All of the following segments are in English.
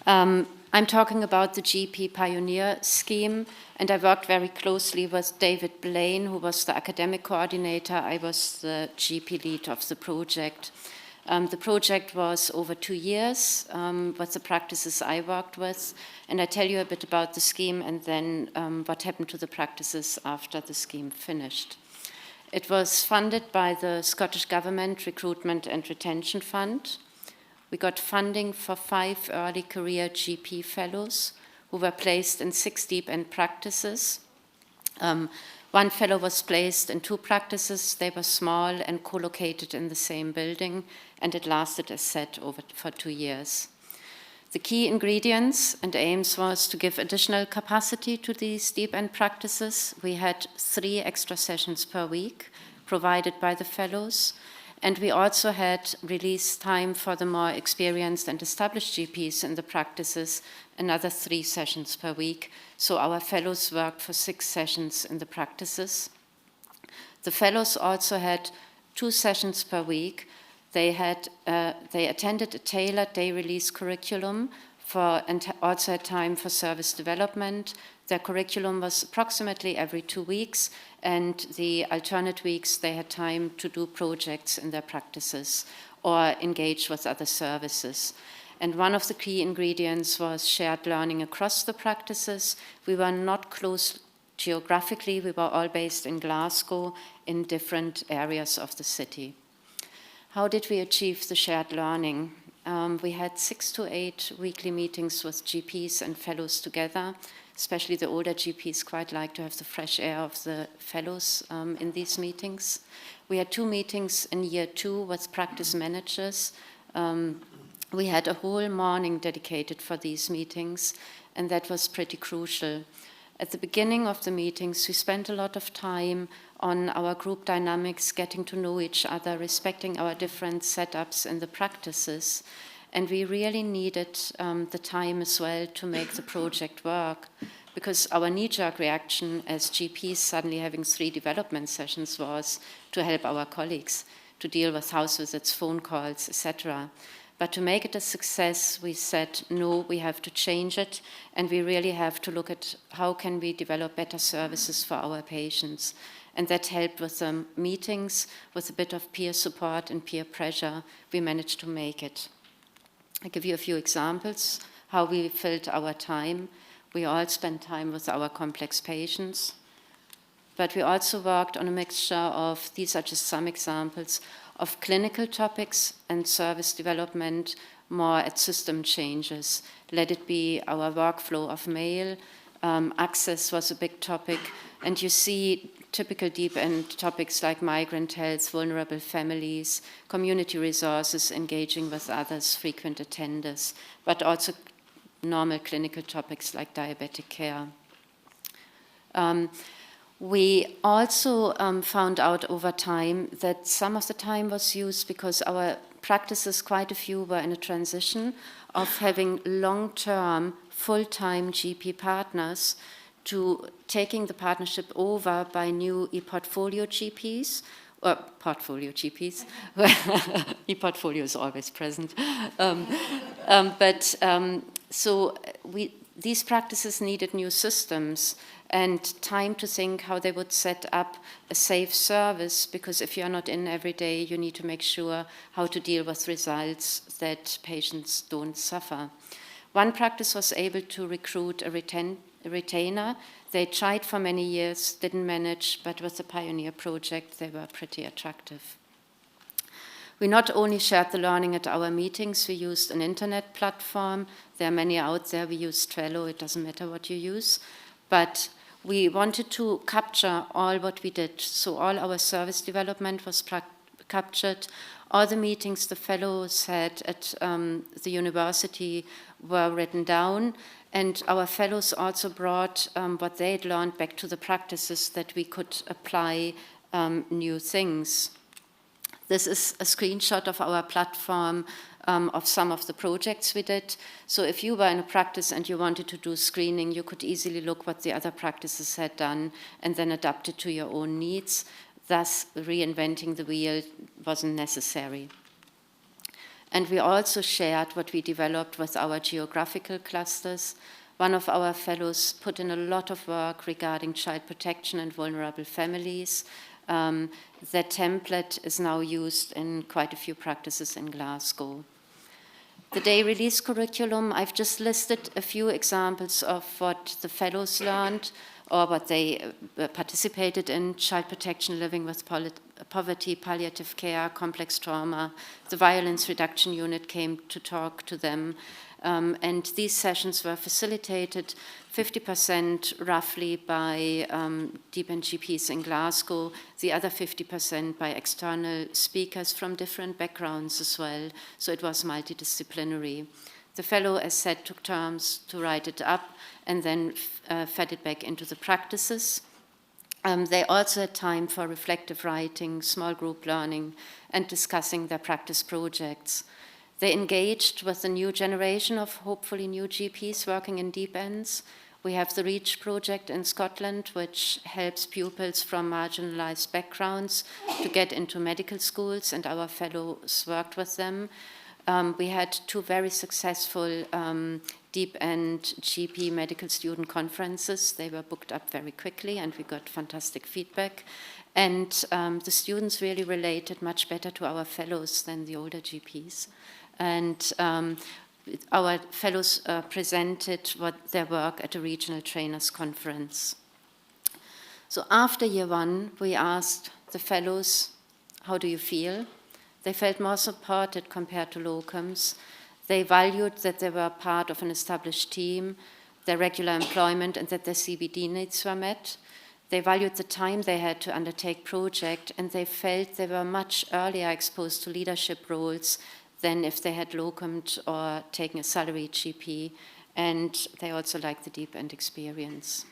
I'm talking about the GP Pioneer Scheme, and I worked very closely with David Blaine, who was the academic coordinator. I was the GP lead of the project. The project was over 2 years, with the practices I worked with, and I tell you a bit about the scheme and then what happened to the practices after the scheme finished. It was funded by the Scottish Government Recruitment and Retention Fund. We got funding for 5 early career GP fellows who were placed in 6 deep end practices. One fellow was placed in 2 practices. They were small and co-located in the same building, and it lasted, as said, for 2 years. The key ingredients and aims was to give additional capacity to these deep end practices. We had 3 extra sessions per week provided by the fellows. And we also had release time for the more experienced and established GPs in the practices, another 3 sessions per week. So our fellows worked for 6 sessions in the practices. The fellows also had 2 sessions per week. They attended a tailored day release curriculum and also had time for service development. Their curriculum was approximately every 2 weeks, and the alternate weeks they had time to do projects in their practices or engage with other services. And one of the key ingredients was shared learning across the practices. We were not close geographically, we were all based in Glasgow in different areas of the city. How did we achieve the shared learning? We had 6 to 8 weekly meetings with GPs and fellows together. Especially the older GPs quite like to have the fresh air of the fellows in these meetings. We had 2 meetings in year 2 with practice managers. We had a whole morning dedicated for these meetings, and that was pretty crucial. At the beginning of the meetings, we spent a lot of time on our group dynamics, getting to know each other, respecting our different setups in the practices. And we really needed the time as well to make the project work, because our knee-jerk reaction as GPs suddenly having 3 development sessions was to help our colleagues, to deal with house visits, phone calls, etc. But to make it a success, we said, no, we have to change it, and we really have to look at how can we develop better services for our patients. And that helped with the meetings, with a bit of peer support and peer pressure, we managed to make it. I'll give you a few examples how we filled our time. We all spent time with our complex patients, but we also worked on a mixture of, these are just some examples, of clinical topics and service development, more at system changes. Let it be our workflow of mail, access was a big topic, and you see typical deep end topics like migrant health, vulnerable families, community resources, engaging with others, frequent attenders, but also normal clinical topics like diabetic care. We also found out over time that some of the time was used because our practices, quite a few were in a transition of having long-term, full-time GP partners to taking the partnership over by new e-portfolio GPs, or portfolio GPs. E-portfolio is always present. So these practices needed new systems and time to think how they would set up a safe service, because if you're not in every day, you need to make sure how to deal with results that patients don't suffer. One practice was able to recruit a retainer. They tried for many years, didn't manage, but with the Pioneer project, they were pretty attractive. We not only shared the learning at our meetings, we used an internet platform. There are many out there. We use Trello, it doesn't matter what you use. But we wanted to capture all what we did. So all our service development was captured. All the meetings the fellows had at the university were written down. And our fellows also brought what they had learned back to the practices that we could apply new things. This is a screenshot of our platform of some of the projects we did. So if you were in a practice and you wanted to do screening, you could easily look what the other practices had done and then adapt it to your own needs. Thus, reinventing the wheel wasn't necessary. And we also shared what we developed with our geographical clusters. One of our fellows put in a lot of work regarding child protection and vulnerable families. That template is now used in quite a few practices in Glasgow. The day release curriculum, I've just listed a few examples of what the fellows learned or what they participated in: child protection, living with poverty, palliative care, complex trauma. The violence reduction unit came to talk to them. And these sessions were facilitated 50% roughly by Deep End GPs in Glasgow, the other 50% by external speakers from different backgrounds as well. So it was multidisciplinary. The fellow, as said, took turns to write it up and then fed it back into the practices. They also had time for reflective writing, small group learning, and discussing their practice projects. They engaged with the new generation of hopefully new GPs working in deep ends. We have the REACH project in Scotland, which helps pupils from marginalized backgrounds to get into medical schools, and our fellows worked with them. We had 2 very successful deep end GP medical student conferences. They were booked up very quickly, and we got fantastic feedback. And the students really related much better to our fellows than the older GPs. And our fellows presented their work at a regional trainers conference. So after year 1, we asked the fellows, how do you feel? They felt more supported compared to locums. They valued that they were part of an established team, their regular employment, and that their CBD needs were met. They valued the time they had to undertake project, and they felt they were much earlier exposed to leadership roles than if they had locumed or taken a salaried GP, and they also liked the deep end experience.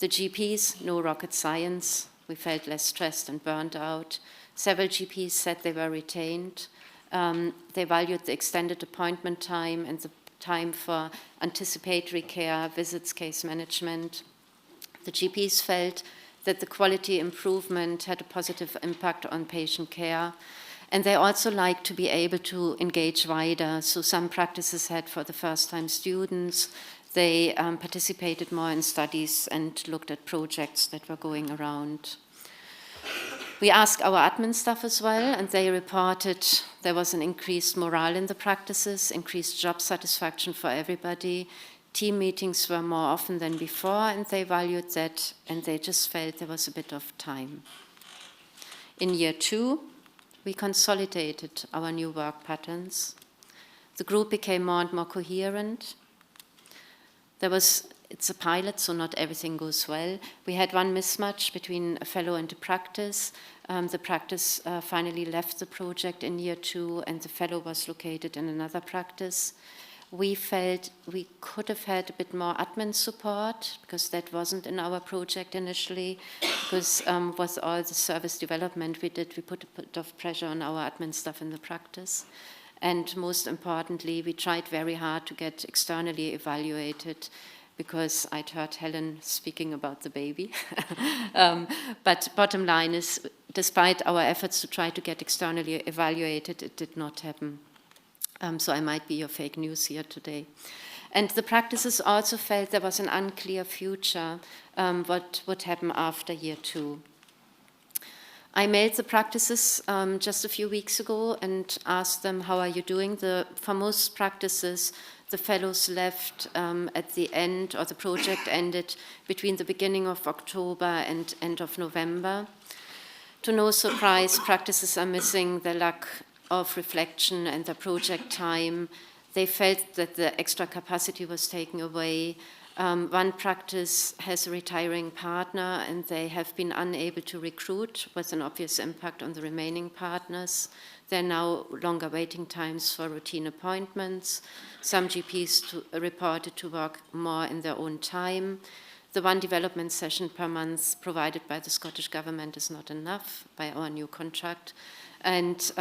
The GPs, no rocket science. We felt less stressed and burned out. Several GPs said they were retained. They valued the extended appointment time and the time for anticipatory care, visits, case management. The GPs felt that the quality improvement had a positive impact on patient care. And they also like to be able to engage wider. So some practices had for the first time students. They participated more in studies and looked at projects that were going around. We asked our admin staff as well, and they reported there was an increased morale in the practices, increased job satisfaction for everybody. Team meetings were more often than before, and they valued that, and they just felt there was a bit of time. In year 2, we consolidated our new work patterns. The group became more and more coherent. It's a pilot, so not everything goes well. We had one mismatch between a fellow and a practice. The practice finally left the project in year 2, and the fellow was located in another practice. We felt we could have had a bit more admin support, because that wasn't in our project initially, because with all the service development we did, we put a bit of pressure on our admin staff in the practice. And most importantly, we tried very hard to get externally evaluated, because I'd heard Helen speaking about the baby. But bottom line is, despite our efforts to try to get externally evaluated, it did not happen. So I might be your fake news here today. And the practices also felt there was an unclear future, what would happen after year 2. I mailed the practices just a few weeks ago and asked them, how are you doing? For most practices, the fellows left at the end, or the project ended between the beginning of October and end of November. To no surprise, practices are missing the luck of reflection and the project time. They felt that the extra capacity was taken away. One practice has a retiring partner, and they have been unable to recruit, with an obvious impact on the remaining partners. There are now longer waiting times for routine appointments. Some GPs reported to work more in their own time. The one development session per month provided by the Scottish Government is not enough by our new contract. And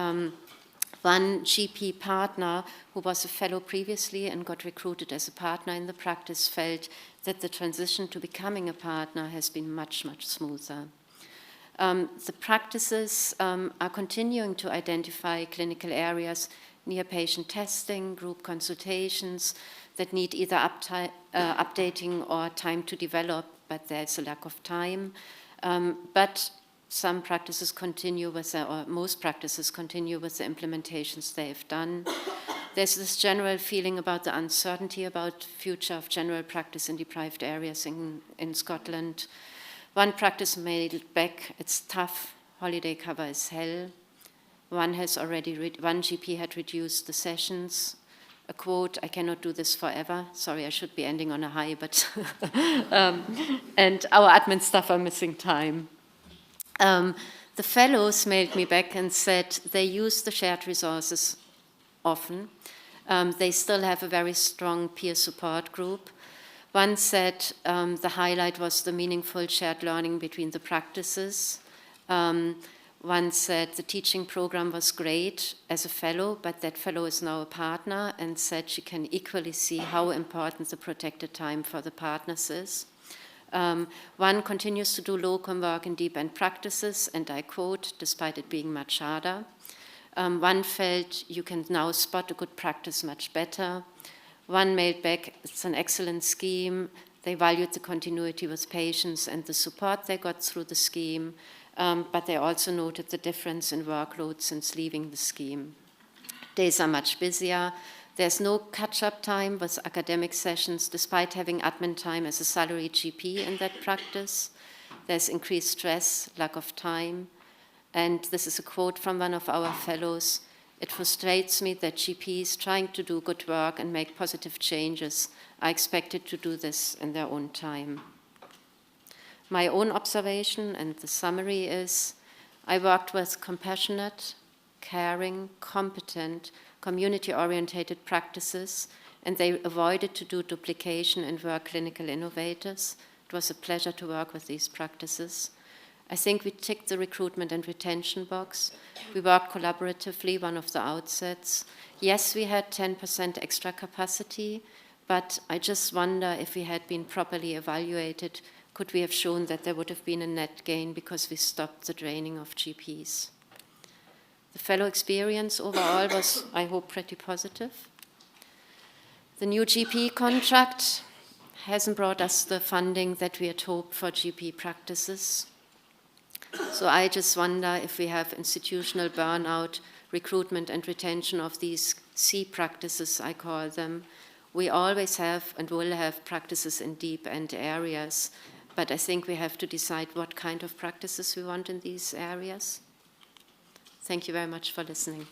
one GP partner who was a fellow previously and got recruited as a partner in the practice felt that the transition to becoming a partner has been much, much smoother. The practices are continuing to identify clinical areas near-patient testing, group consultations that need either updating or time to develop, but there's a lack of time. But some practices continue with, or most practices continue with the implementations they've done. There's this general feeling about the uncertainty about future of general practice in deprived areas in Scotland. One practice mailed back, it's tough, holiday cover is hell. One GP had reduced the sessions. A quote, I cannot do this forever. Sorry, I should be ending on a high, but and our admin staff are missing time. The fellows mailed me back and said they use the shared resources often. They still have a very strong peer support group. One said the highlight was the meaningful shared learning between the practices. One said the teaching program was great as a fellow, but that fellow is now a partner, and said she can equally see how important the protected time for the partners is. One continues to do locum work in deep end practices, and I quote, despite it being much harder. One felt you can now spot a good practice much better. One mailed back, it's an excellent scheme. They valued the continuity with patients and the support they got through the scheme, but they also noted the difference in workload since leaving the scheme. Days are much busier. There's no catch-up time with academic sessions, despite having admin time as a salaried GP in that practice. There's increased stress, lack of time. And this is a quote from one of our fellows. It frustrates me that GPs trying to do good work and make positive changes are expected to do this in their own time. My own observation and the summary is, I worked with compassionate, caring, competent, community-orientated practices, and they avoided to do duplication and were clinical innovators. It was a pleasure to work with these practices. I think we ticked the recruitment and retention box. We worked collaboratively, one of the outsets. Yes, we had 10% extra capacity, but I just wonder if we had been properly evaluated, could we have shown that there would have been a net gain because we stopped the draining of GPs? The fellow experience overall was, I hope, pretty positive. The new GP contract hasn't brought us the funding that we had hoped for GP practices. So I just wonder if we have institutional burnout, recruitment and retention of these C practices, I call them. We always have and will have practices in deep end areas, but I think we have to decide what kind of practices we want in these areas. Thank you very much for listening.